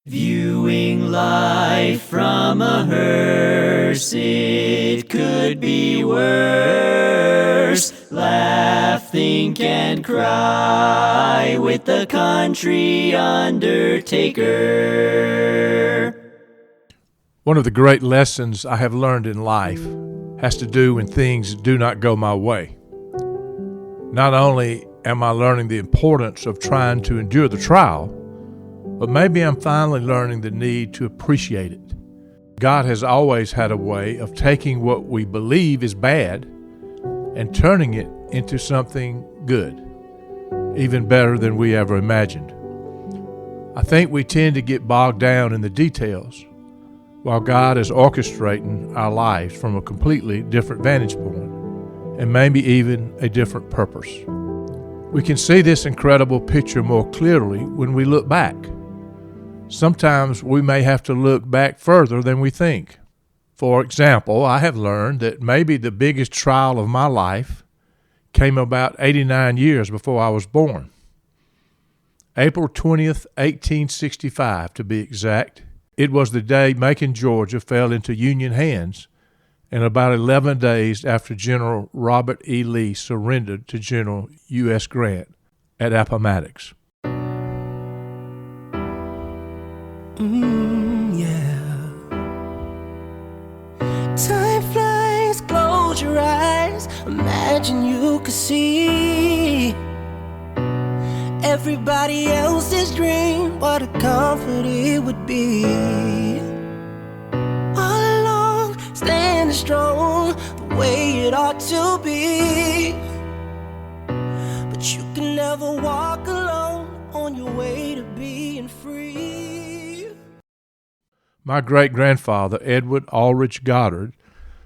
Viewing life from a hearse, it could be worse. Laugh, think, and cry with the country undertaker. One of the great lessons I have learned in life has to do when things do not go my way. Not only am I learning the importance of trying to endure the trial, but maybe I'm finally learning the need to appreciate it. God has always had a way of taking what we believe is bad and turning it into something good, even better than we ever imagined. I think we tend to get bogged down in the details, while God is orchestrating our lives from a completely different vantage point, and maybe even a different purpose. We can see this incredible picture more clearly when we look back. Sometimes we may have to look back further than we think. For example, I have learned that maybe the biggest trial of my life came about 89 years before I was born. April 20th, 1865 to be exact. It was the day Macon, Georgia fell into Union hands, and about 11 days after General Robert E. Lee surrendered to General U.S. Grant at Appomattox. Time flies, close your eyes. Imagine you could see everybody else's dream. What a comfort it would be. All along, standing strong, the way it ought to be. But you can never walk alone on your way to being free. My great-grandfather, Edward Aldrich Goddard,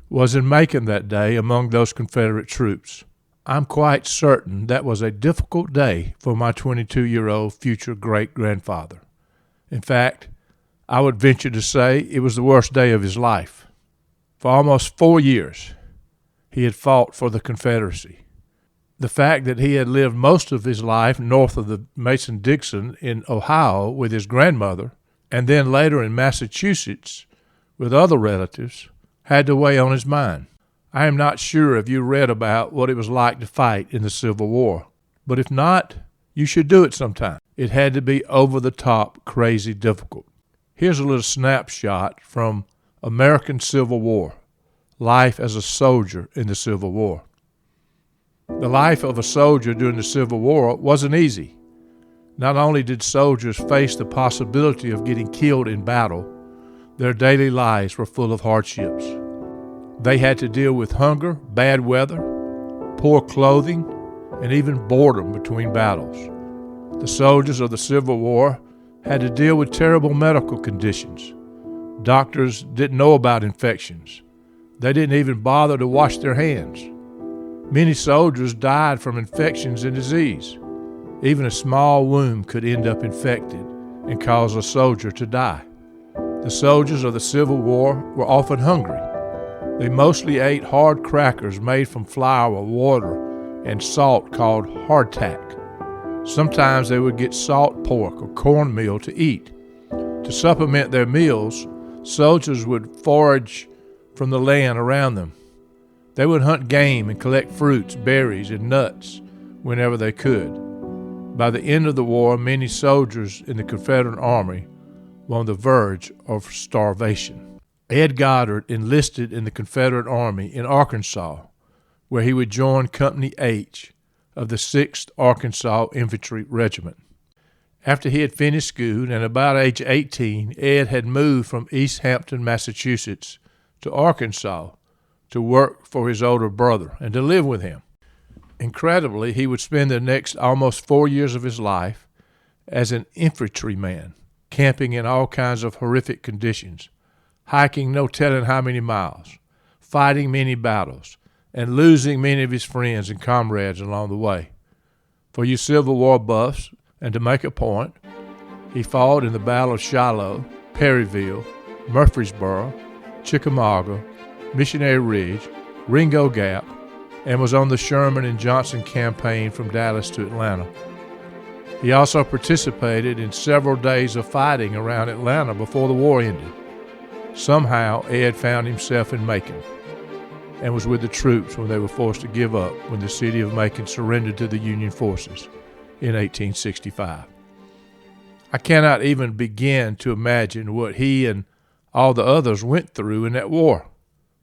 was in Macon that day among those Confederate troops. I'm quite certain that was a difficult day for my 22-year-old future great-grandfather. In fact, I would venture to say it was the worst day of his life. For almost 4 years, he had fought for the Confederacy. The fact that he had lived most of his life north of the Mason-Dixon in Ohio with his grandmother, and then later in Massachusetts with other relatives, had to weigh on his mind. I am not sure if you read about what it was like to fight in the Civil War, but if not, you should do it sometime. It had to be over-the-top, crazy difficult. Here's a little snapshot from American Civil War, life as a soldier in the Civil War. The life of a soldier during the Civil War wasn't easy. Not only did soldiers face the possibility of getting killed in battle, their daily lives were full of hardships. They had to deal with hunger, bad weather, poor clothing, and even boredom between battles. The soldiers of the Civil War had to deal with terrible medical conditions. Doctors didn't know about infections. They didn't even bother to wash their hands. Many soldiers died from infections and disease. Even a small wound could end up infected and cause a soldier to die. The soldiers of the Civil War were often hungry. They mostly ate hard crackers made from flour, water, and salt called hardtack. Sometimes they would get salt pork or cornmeal to eat. To supplement their meals, soldiers would forage from the land around them. They would hunt game and collect fruits, berries, and nuts whenever they could. By the end of the war, many soldiers in the Confederate Army were on the verge of starvation. Ed Goddard enlisted in the Confederate Army in Arkansas, where he would join Company H of the 6th Arkansas Infantry Regiment. After he had finished school and about age 18, Ed had moved from East Hampton, Massachusetts, to Arkansas to work for his older brother and to live with him. Incredibly, he would spend the next almost 4 years of his life as an infantryman, camping in all kinds of horrific conditions, hiking no telling how many miles, fighting many battles, and losing many of his friends and comrades along the way. For you Civil War buffs, and to make a point, he fought in the Battle of Shiloh, Perryville, Murfreesboro, Chickamauga, Missionary Ridge, Ringo Gap, and was on the Sherman and Johnson campaign from Dallas to Atlanta. He also participated in several days of fighting around Atlanta before the war ended. Somehow, Ed found himself in Macon and was with the troops when they were forced to give up when the city of Macon surrendered to the Union forces in 1865. I cannot even begin to imagine what he and all the others went through in that war,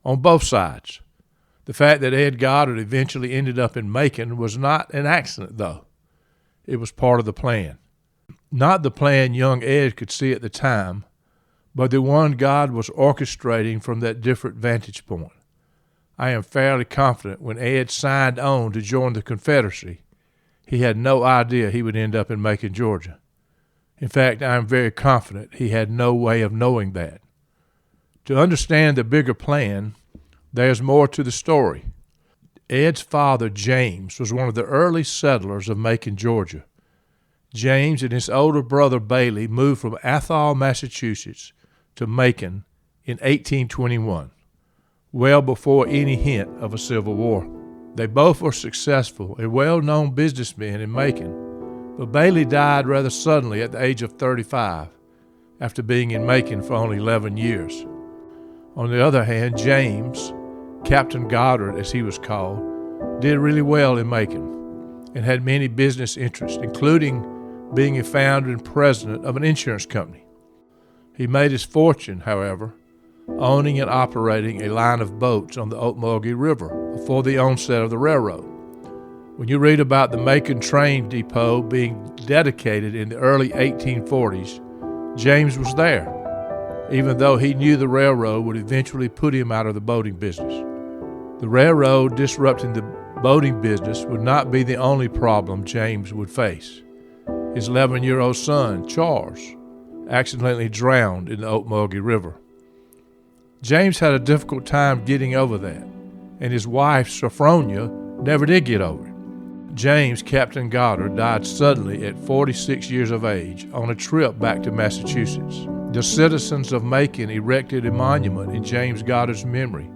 on both sides. The fact that Ed Goddard eventually ended up in Macon was not an accident, though. It was part of the plan. Not the plan young Ed could see at the time, but the one God was orchestrating from that different vantage point. I am fairly confident when Ed signed on to join the Confederacy, he had no idea he would end up in Macon, Georgia. In fact, I am very confident he had no way of knowing that. To understand the bigger plan, there's more to the story. Ed's father, James, was one of the early settlers of Macon, Georgia. James and his older brother, Bailey, moved from Athol, Massachusetts, to Macon in 1821, well before any hint of a civil war. They both were successful and well-known businessmen in Macon, but Bailey died rather suddenly at the age of 35, after being in Macon for only 11 years. On the other hand, James, Captain Goddard as he was called, did really well in Macon and had many business interests, including being a founder and president of an insurance company. He made his fortune, however, owning and operating a line of boats on the Ocmulgee River before the onset of the railroad. When you read about the Macon train depot being dedicated in the early 1840s, James was there, even though he knew the railroad would eventually put him out of the boating business. The railroad disrupting the boating business would not be the only problem James would face. His 11-year-old son, Charles, accidentally drowned in the Ocmulgee River. James had a difficult time getting over that, and his wife, Sophronia, never did get over it. James, Captain Goddard, died suddenly at 46 years of age on a trip back to Massachusetts. The citizens of Macon erected a monument in James Goddard's memory,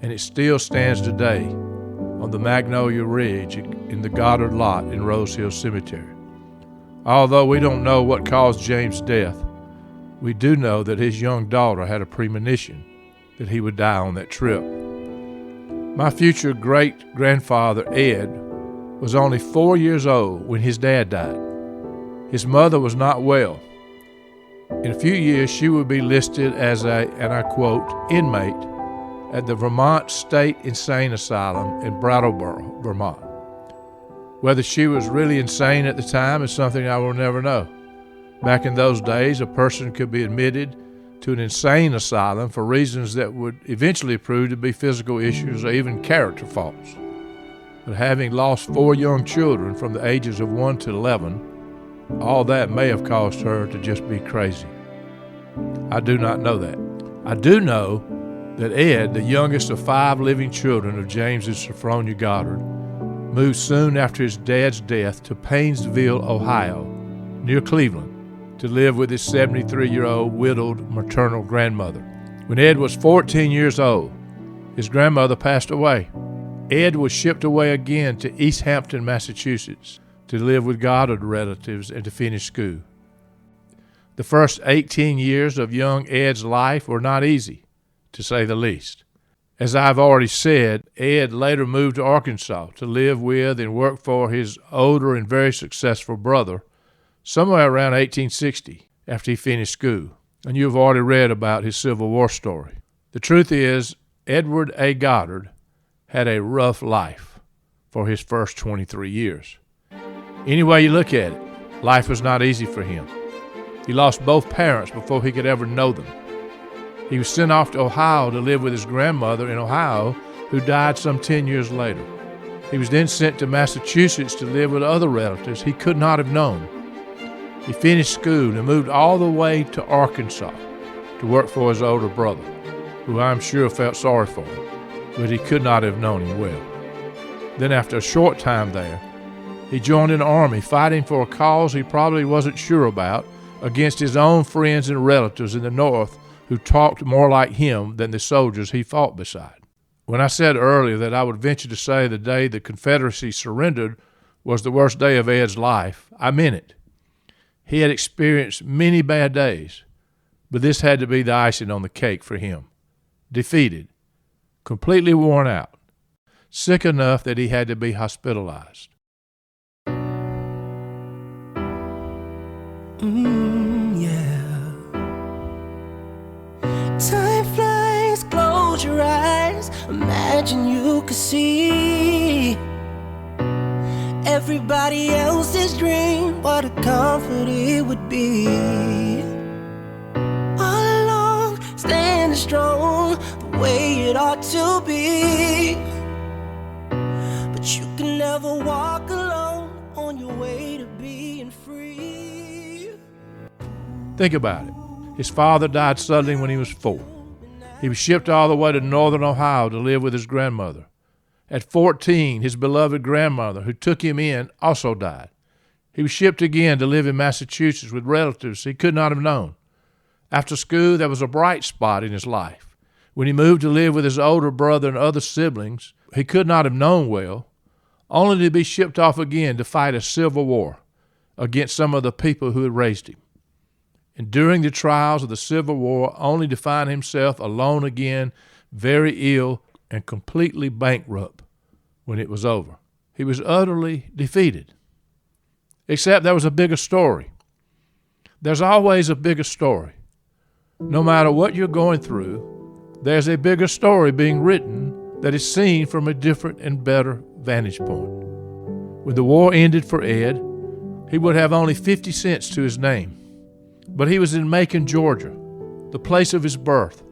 and it still stands today on the Magnolia Ridge in the Goddard lot in Rose Hill Cemetery. Although we don't know what caused James' death, we do know that his young daughter had a premonition that he would die on that trip. My future great-grandfather, Ed, was only 4 years old when his dad died. His mother was not well. In a few years, she would be listed as a, and I quote, inmate at the Vermont State Insane Asylum in Brattleboro, Vermont. Whether she was really insane at the time is something I will never know. Back in those days, a person could be admitted to an insane asylum for reasons that would eventually prove to be physical issues or even character faults. But having lost 4 young children from the ages of 1 to 11, all that may have caused her to just be crazy. I do not know that. I do know that Ed, the youngest of 5 living children of James and Sophronia Goddard, moved soon after his dad's death to Painesville, Ohio, near Cleveland, to live with his 73-year-old widowed maternal grandmother. When Ed was 14 years old, his grandmother passed away. Ed was shipped away again to East Hampton, Massachusetts, to live with Goddard relatives and to finish school. The first 18 years of young Ed's life were not easy, to say the least. As I've already said, Ed later moved to Arkansas to live with and work for his older and very successful brother, somewhere around 1860, after he finished school. And you've already read about his Civil War story. The truth is, Edward A. Goddard had a rough life for his first 23 years. Any way you look at it, life was not easy for him. He lost both parents before he could ever know them. He was sent off to Ohio to live with his grandmother in Ohio, who died some 10 years later. He was then sent to Massachusetts to live with other relatives he could not have known. He finished school and moved all the way to Arkansas to work for his older brother, who I'm sure felt sorry for him, but he could not have known him well. Then after a short time there, he joined an army fighting for a cause he probably wasn't sure about against his own friends and relatives in the North who talked more like him than the soldiers he fought beside. When I said earlier that I would venture to say the day the Confederacy surrendered was the worst day of Ed's life, I meant it. He had experienced many bad days, but this had to be the icing on the cake for him. Defeated, completely worn out, sick enough that he had to be hospitalized. Yeah. Time flies, close your eyes. Imagine you could see everybody else's dream. What a comfort it would be. All along, standing strong, the way it ought to be. But you can never walk alone on your way to being free. Think about it. His father died suddenly when he was 4. He was shipped all the way to northern Ohio to live with his grandmother. At 14, his beloved grandmother, who took him in, also died. He was shipped again to live in Massachusetts with relatives he could not have known. After school, there was a bright spot in his life. When he moved to live with his older brother and other siblings he could not have known well, only to be shipped off again to fight a civil war against some of the people who had raised him. Enduring the trials of the Civil War, only to find himself alone again, very ill and completely bankrupt when it was over. He was utterly defeated. Except there was a bigger story. There's always a bigger story. No matter what you're going through, there's a bigger story being written that is seen from a different and better vantage point. When the war ended for Ed, he would have only 50 cents to his name. But he was in Macon, Georgia, the place of his birth.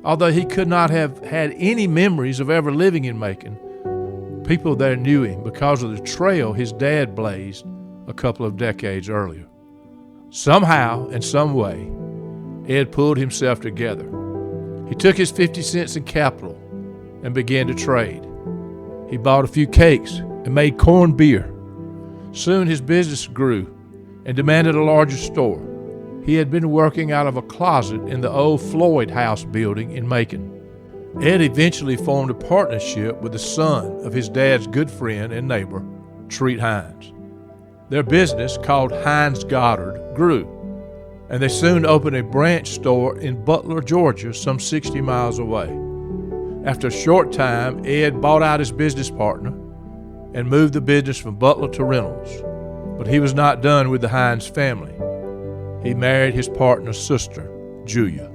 Although he could not have had any memories of ever living in Macon, people there knew him because of the trail his dad blazed a couple of decades earlier. Somehow, in some way, Ed pulled himself together. He took his 50 cents in capital and began to trade. He bought a few cakes and made corn beer. Soon his business grew and demanded a larger store. He had been working out of a closet in the old Floyd House building in Macon. Ed eventually formed a partnership with the son of his dad's good friend and neighbor, Treat Hines. Their business, called Hines Goddard, grew, and they soon opened a branch store in Butler, Georgia, some 60 miles away. After a short time, Ed bought out his business partner and moved the business from Butler to Reynolds. But he was not done with the Hines family. He married his partner's sister, Julia.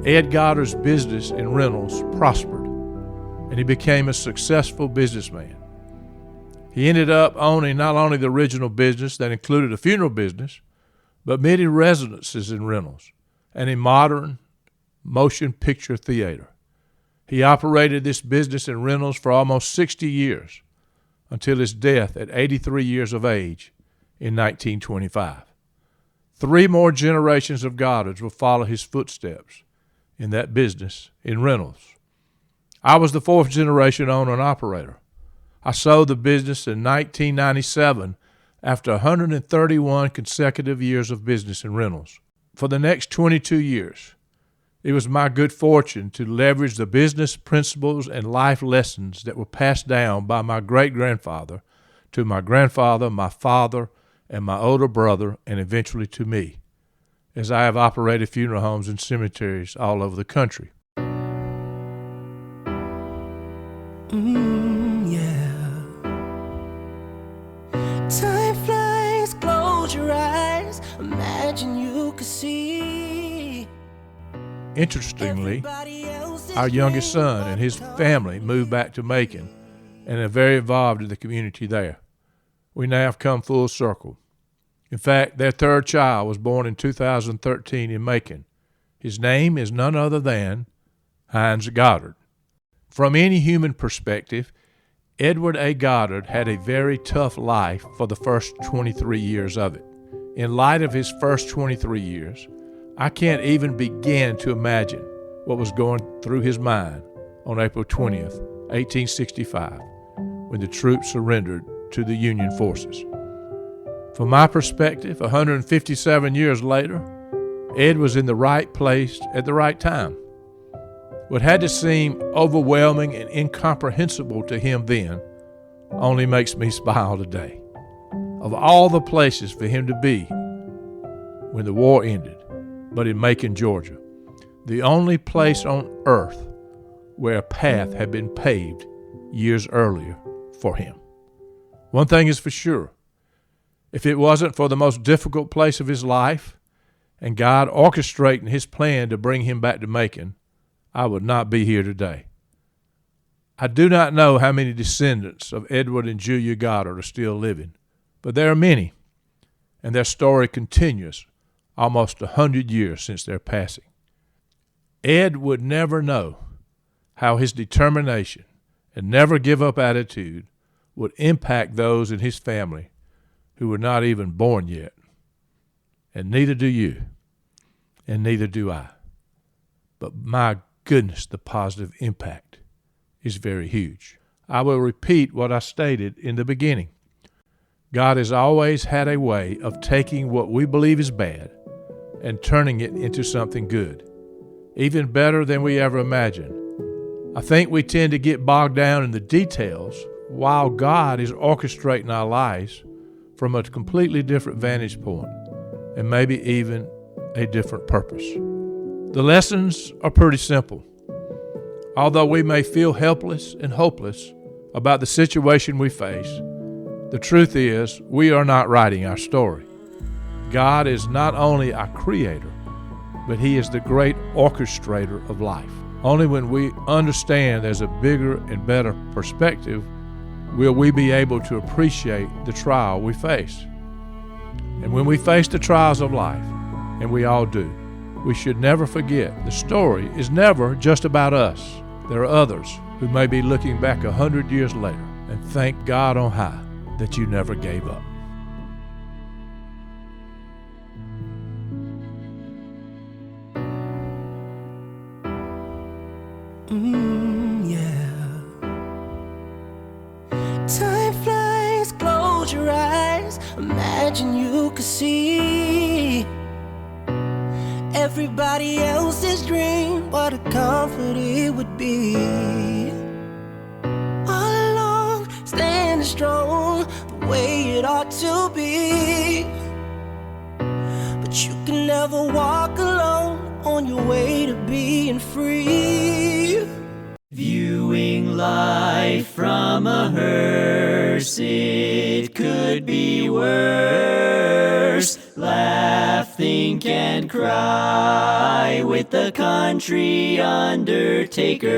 Ed Goddard's business in Reynolds prospered, and he became a successful businessman. He ended up owning not only the original business that included a funeral business, but many residences in Reynolds and a modern motion picture theater. He operated this business in Reynolds for almost 60 years until his death at 83 years of age in 1925. 3 more generations of Goddards will follow his footsteps in that business in Reynolds. I was the 4th generation owner and operator. I sold the business in 1997 after 131 consecutive years of business in Reynolds. For the next 22 years, it was my good fortune to leverage the business principles and life lessons that were passed down by my great-grandfather to my grandfather, my father, and my older brother, and eventually to me, as I have operated funeral homes and cemeteries all over the country. Yeah. Time flies, close your eyes. Imagine you could see. Interestingly, our youngest son and his family moved back to Macon and are very involved in the community there. We now have come full circle. In fact, their 3rd child was born in 2013 in Macon. His name is none other than Hines Goddard. From any human perspective, Edward A. Goddard had a very tough life for the first 23 years of it. In light of his first 23 years, I can't even begin to imagine what was going through his mind on April 20th, 1865, when the troops surrendered to the Union forces. From my perspective, 157 years later, Ed was in the right place at the right time. What had to seem overwhelming and incomprehensible to him then only makes me smile today. Of all the places for him to be when the war ended, but in Macon, Georgia, the only place on earth where a path had been paved years earlier for him. One thing is for sure, if it wasn't for the most difficult place of his life and God orchestrating his plan to bring him back to Macon, I would not be here today. I do not know how many descendants of Edward and Julia Goddard are still living, but there are many, and their story continues almost 100 years since their passing. Ed would never know how his determination and never give up attitude would impact those in his family who were not even born yet. And neither do you, and neither do I. But my goodness, the positive impact is very huge. I will repeat what I stated in the beginning. God has always had a way of taking what we believe is bad and turning it into something good, even better than we ever imagined. I think we tend to get bogged down in the details while God is orchestrating our lives from a completely different vantage point and maybe even a different purpose. The lessons are pretty simple. Although we may feel helpless and hopeless about the situation we face, the truth is we are not writing our story. God is not only our creator, but he is the great orchestrator of life. Only when we understand there's a bigger and better perspective will we be able to appreciate the trial we face. And when we face the trials of life, and we all do, we should never forget the story is never just about us. There are others who may be looking back 100 years later and thank God on high that you never gave up. Yeah. Time flies, close your eyes. Imagine you could see everybody else's dream, what a comfort it would be. All along, standing strong, the way it ought to be. But you can never walk alone on your way to being free. Viewing life from a hearse, it could be worse. Laugh, think, and cry with the country undertaker.